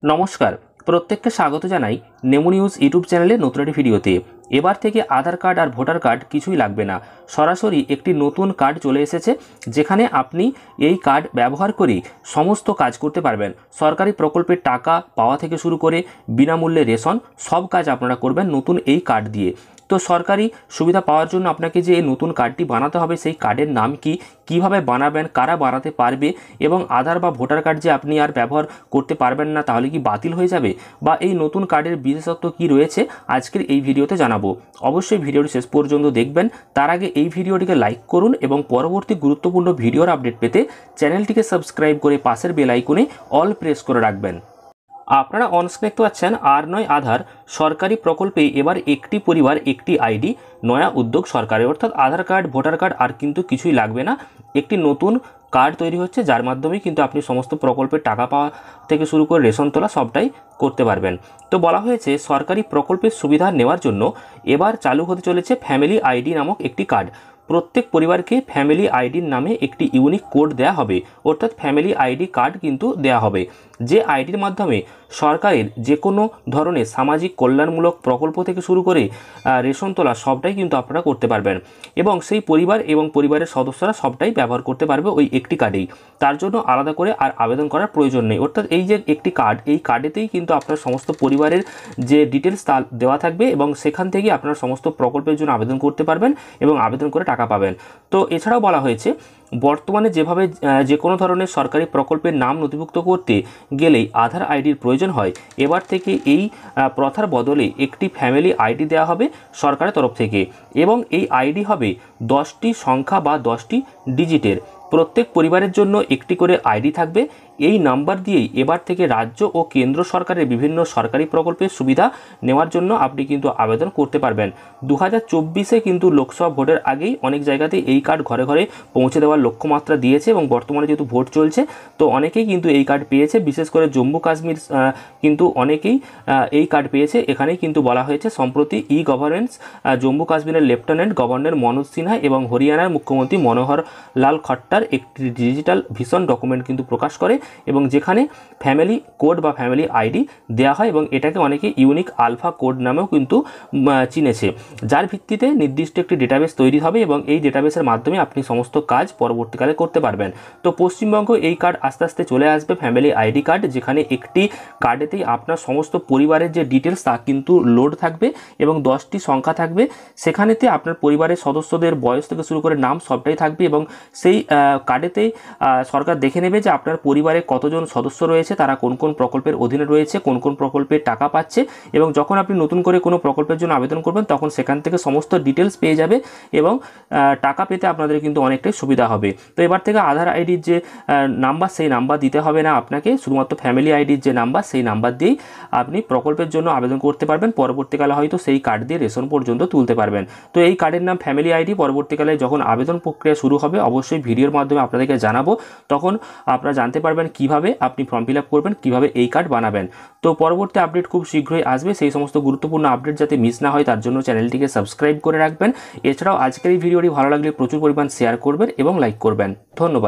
নমস্কার, প্রত্যেককে স্বাগত জানাই নেমো নিউজ ইউটিউব চ্যানেলে নতুন একটি ভিডিওতে। এবার থেকে আধার কার্ড আর ভোটার কার্ড কিছুই লাগবে না, সরাসরি একটি নতুন কার্ড চলে এসেছে, যেখানে আপনি এই কার্ড ব্যবহার করে সমস্ত কাজ করতে পারবেন। সরকারি প্রকল্পের টাকা পাওয়া থেকে শুরু করে বিনামূল্যে রেশন, সব কাজ আপনারা করবেন নতুন এই কার্ড দিয়ে। তো সরকারি সুবিধা পাওয়ার জন্য আপনাকে যে এই নতুন কার্ডটি বানাতে হবে, সেই কার্ডের নাম কি, কিভাবে বানাবেন, কারা বানাতে পারবে, এবং আধার বা ভোটার কার্ড যে আপনি আর ব্যবহার করতে পারবেন না তাহলে কি বাতিল হয়ে যাবে, বা এই নতুন কার্ডের বিশেষত্ব কি রয়েছে, আজকের এই ভিডিওতে জানাবো। অবশ্যই ভিডিওটি শেষ পর্যন্ত দেখবেন। তার আগে এই ভিডিওটিকে লাইক করুন এবং পরবর্তী গুরুত্বপূর্ণ ভিডিওর আপডেট পেতে চ্যানেলটিকে সাবস্ক্রাইব করে পাশের বেল আইকনে অল প্রেস করে রাখবেন। আপনারা অনস্ক্রিনে দেখতে পাচ্ছেন আর9 আধার সরকারি প্রকল্পে এবার একটি পরিবার একটি আইডি, নয়া উদ্যোগ সরকারের। অর্থাৎ আধার কার্ড ভোটার কার্ড আর কিন্তু কিছুই লাগবে না, একটি নতুন কার্ড তৈরি হচ্ছে, যার মাধ্যমে কিন্তু আপনি সমস্ত প্রকল্পের টাকা পাওয়া থেকে শুরু করে রেশন তোলা সবটাই করতে পারবেন। তো বলা হয়েছে সরকারি প্রকল্পের সুবিধা নেওয়ার জন্য এবার চালু হতে চলেছে ফ্যামিলি আইডি নামক একটি কার্ড। প্রত্যেক পরিবারকে ফ্যামিলি আইডির নামে একটি ইউনিক কোড দেওয়া হবে, অর্থাৎ ফ্যামিলি আইডি কার্ড কিন্তু দেওয়া হবে, যে আইডির মাধ্যমে সরকারের যে কোনো ধরনের সামাজিক কল্যাণমূলক প্রকল্প থেকে শুরু করে রেশন তোলা সবটাই কিন্তু আপনারা করতে পারবেন, এবং সেই পরিবার এবং পরিবারের সদস্যরা সবটাই ব্যবহার করতে পারবে ওই একটি কার্ডেই। তার জন্য আলাদা করে আর আবেদন করার প্রয়োজন নেই। অর্থাৎ এই যে একটি কার্ড, এই কার্ডেতেই কিন্তু আপনার সমস্ত পরিবারের যে ডিটেলস তা দেওয়া থাকবে, এবং সেখান থেকে আপনারা সমস্ত প্রকল্পের জন্য আবেদন করতে পারবেন এবং আবেদন করে টাকা পাবেন। তো এছাড়াও বলা হয়েছে বর্তমানে যেভাবে যে কোনো ধরনের সরকারি প্রকল্পের নাম নথিভুক্ত করতে গেলেই আধার আইডির প্রয়োজন হয়, এবার থেকে এই প্রথার বদলে একটি ফ্যামিলি আইডি দেওয়া হবে সরকারের তরফ থেকে, এবং এই আইডি হবে 10টি সংখ্যা বা 10টি ডিজিটের। প্রত্যেক পরিবারের জন্য একটি করে আইডি থাকবে। এই নাম্বার দিয়েই এবার থেকে রাজ্য ও কেন্দ্র সরকারের বিভিন্ন সরকারি প্রকল্পের সুবিধা নেওয়ার জন্য আপনি কিন্তু আবেদন করতে পারবেন। 2024-এ কিন্তু লোকসভা ভোটের আগেই অনেক জায়গাতে এই কার্ড ঘরে ঘরে পৌঁছে দেওয়ার লক্ষ্যমাত্রা দিয়েছে, এবং বর্তমানে যেহেতু ভোট চলছে তো অনেকেই কিন্তু এই কার্ড পেয়েছে। বিশেষ করে জম্মু কাশ্মীর কিন্তু অনেকেই এই কার্ড পেয়েছে। এখানেই কিন্তু বলা হয়েছে সম্প্রতি গভর্নেন্স জম্মু কাশ্মীরের লেফটেন্যান্ট গভর্নর মনোজ সিনহা এবং হরিয়ানার মুখ্যমন্ত্রী মনোহর লাল খট্টার একটি ডিজিটাল ভিশন ডকুমেন্ট কিন্তু প্রকাশ করে, এবং যেখানে ফ্যামিলি কোড বা ফ্যামিলি আইডি দেওয়া হয়, এবং এটাকে অনেকে ইউনিক আলফা কোড নামেও কিন্তু চিনেছে, যার ভিত্তিতে নির্দিষ্ট একটি ডেটাবেস তৈরি হবে, এবং এই ডেটাবেসের মাধ্যমে আপনি সমস্ত কাজ পরবর্তীকালে করতে পারবেন। তো পশ্চিমবঙ্গ এই কার্ড আস্তে আস্তে চলে আসবে, ফ্যামিলি আইডি কার্ড, যেখানে একটি কার্ডেতেই আপনার সমস্ত পরিবারের যে ডিটেলস তা কিন্তু লোড থাকবে, এবং 10টি সংখ্যা থাকবে। সেখানেতে আপনার পরিবারের সদস্যদের বয়স থেকে শুরু করে নাম সবটাই থাকবে, এবং সেই কার্ডেতেই সরকার দেখে নেবে যে আপনার পরিবারে কতজন সদস্য রয়েছে, তারা কোন কোন প্রকল্পের অধীনে রয়েছে, কোন কোন প্রকল্পের টাকা পাচ্ছে, এবং যখন আপনি নতুন করে কোনো প্রকল্পের জন্য আবেদন করবেন তখন সেখান থেকে সমস্ত ডিটেলস পেয়ে যাবে, এবং টাকা পেতে আপনাদের কিন্তু অনেকটাই সুবিধা হবে। তো এবার থেকে আধার আইডির যে নাম্বার, সেই নাম্বার দিতে হবে না আপনাকে, শুধুমাত্র ফ্যামিলি আইডির যে নাম্বার, সেই নাম্বার দিয়েই আপনি প্রকল্পের জন্য আবেদন করতে পারবেন। পরবর্তীকালে হয়তো সেই কার্ড দিয়ে রেশন পর্যন্ত তুলতে পারবেন। তো এই কার্ডের নাম ফ্যামিলি আইডি। পরবর্তীকালে যখন আবেদন প্রক্রিয়া শুরু হবে অবশ্যই ভিডিওর মাধ্যমে আপনাদেরকে জানাবো, তখন আপনারা জানতে পারবেন কিভাবে আপনি ফর্ম ফিল আপ করবেন, কিভাবে এই কার্ড বানাবেন। তো পরবর্তী আপডেট খুব শীঘ্রই আসবে, সেই সমস্ত গুরুত্বপূর্ণ আপডেট যাতে মিস না হয় তার জন্য চ্যানেলটিকে সাবস্ক্রাইব করে রাখবেন। এছাড়াও আজকের এই ভিডিওটি ভালো লাগলে প্রচুর পরিমাণ শেয়ার করবেন এবং লাইক করবেন। ধন্যবাদ।